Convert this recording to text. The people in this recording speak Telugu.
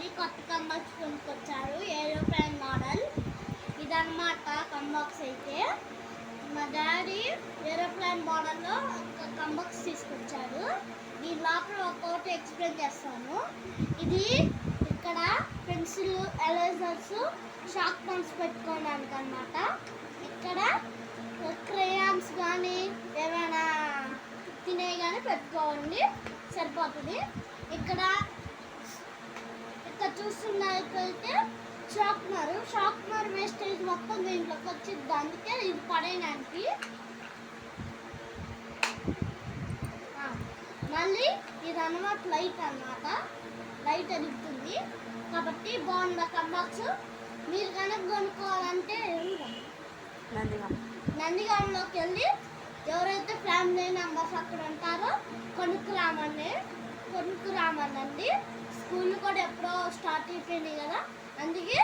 డాడీ కొత్త కంబాక్స్ కొనుక్కొచ్చారు, ఏరోప్లేన్ మోడల్. ఇదన్నమాట కంబాక్స్ అయితే. మా డాడీ ఏరోప్లేన్ మోడల్లో ఒక కంబాక్స్ తీసుకొచ్చాడు. దీని లోపల ఒక్కొక్కటి ఎక్స్ప్లెయిన్ చేస్తాను. ఇది ఇక్కడ పెన్సిల్, ఎరేజర్స్, షార్ప్ పెన్స్ పెట్టుకోవడానికి అన్నమాట. ఇక్కడ క్రేయాన్స్ కానీ ఏమైనా తినేవి కానీ పెట్టుకోండి, సరిపోతుంది. ఇక్కడ చూస్తున్నట్లయితే షార్ప్నర్ వేస్టేజ్ మొత్తం దీంట్లోకి వచ్చింది, అందుకే ఇది పడేయడానికి. మళ్ళీ ఇది అన్నమాట లైట్ అన్నమాట, లైట్ ఎదుగుతుంది కాబట్టి బాగుంది కంబాక్స్. మీరు కనుక కొనుక్కోవాలంటే నందిగాంలోకి వెళ్ళి ఎవరైతే ఫ్యామిలీ మెంబర్స్ అక్కడ ఉంటారో కొనుక్కురామనండి. స్కూల్ కూడా ఎప్పుడో స్టార్ట్ అయిపోయింది కదా, అందుకే